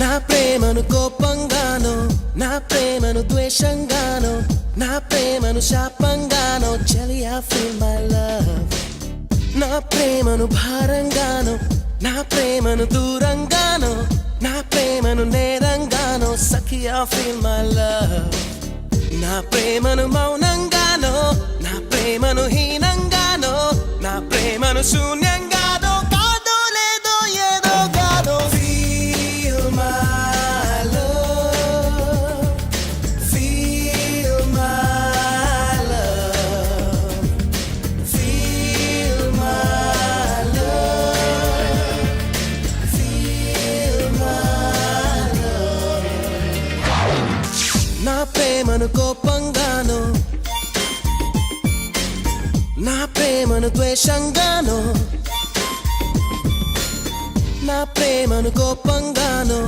నా ప్రేమను కోపంగానో, నా ప్రేమను ద్వేషంగానో, నా ప్రేమను శాపంగానో చెలియా ఫీల్ మై లవ్. నా ప్రేమను భారంగానో, నా ప్రేమను దూరంగానో, నా ప్రేమను నేరంగానో సఖియా ఫీల్ మై లవ్. నా ప్రేమను మౌనంగానో, నా ప్రేమను హీనంగానో, నా ప్రేమను శూన్యంగానో, కాదో లేదో ఏదో కాదో feel my love, feel my love, feel my love, feel my love. నా ప్రేమను కోపంగానో, నా ప్రేమను ద్వేషంగానో, నా ప్రేమను కోపంగానో,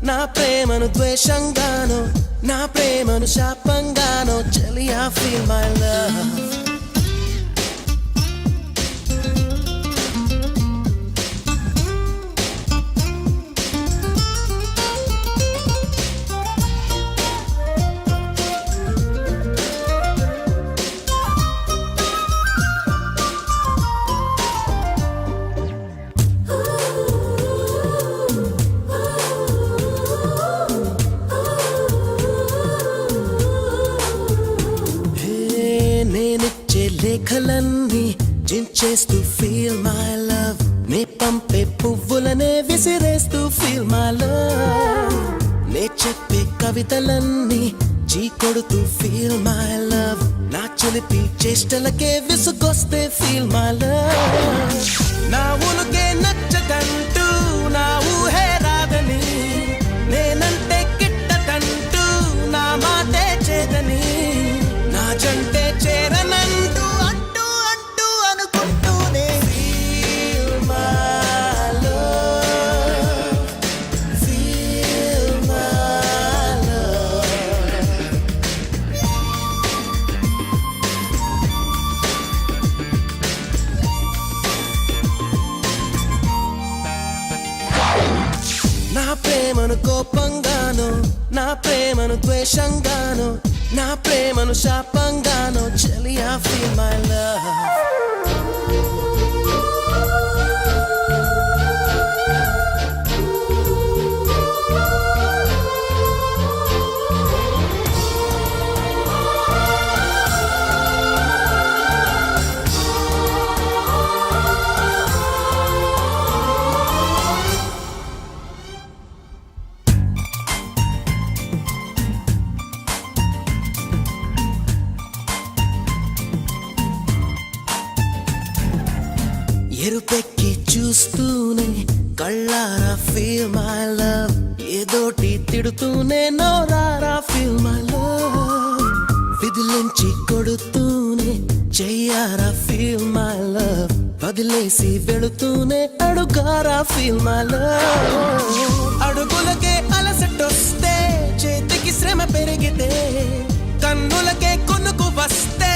నా ప్రేమను ద్వేషంగానో, నా ప్రేమను శాపంగానో చెలియా ఫీల్ మై లవ్. నేనిచ్చే లేఖలన్నీ జించేస్తూ ఫీల్ మై లవ్, నే పంపే పువ్వులనే విసిరేస్తూ ఫీల్ మై లవ్, నే చెప్పే కవితలన్నీ చీకొడుతూ ఫీల్ మై లవ్, నా చిలిపి చేష్టలకే విసుగొస్తే ఫీల్ మై లవ్. నా ఉనుకే నచ్చదంటూ నా ఊహే రాదని, నేనంటే గిట్టదంటూ నా మాటే చేదని, నా జంటే చేరనంటూ అంటూ అంటూ అనుకుంటూనే feel my love, feel my love. నా ప్రేమను కోపంగానో, నా ప్రేమను ద్వేషంగానో, నా ప్రేమను శాపంగానో చెలియా ఫీల్ మై లవ్. ఎరుపెక్కి చూస్తూనే కళ్ళారా ఫీల్ మై లవ్, ఏదోటి తిడుతూనే నోరారా ఫీల్ మై లవ్, విదిలించి కొడుతూనే చెయ్యారా ఫీల్ మై లవ్, వదిలేసి వెళుతూనే అడుగారా ఫీల్ మై లవ్. అడుగులకే అలసటొస్తే, చేతికి శ్రమ పెరిగితే, కన్నులకే కొనుకు వస్తే,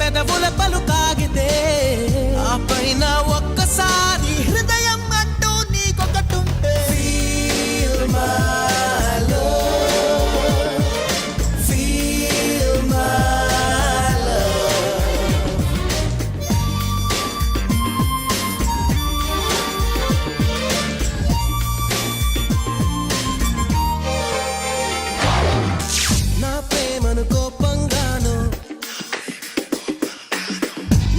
పెదవుల పలుకాగితే, ఆ పైన ఒక్కసారి హృదయం అంటూ నీకొకటుంటే feel my love, feel my love. నా ప్రేమను కోపంగానో,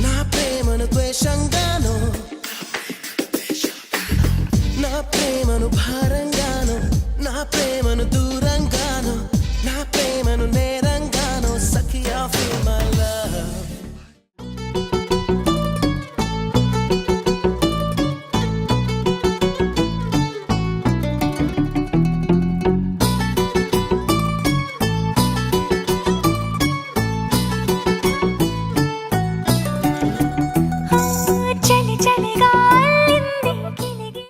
నా ప్రేమను ద్వేషంగానో, నా ప్రేమను భారంగానో, నా ప్రేమను దూరంగానో,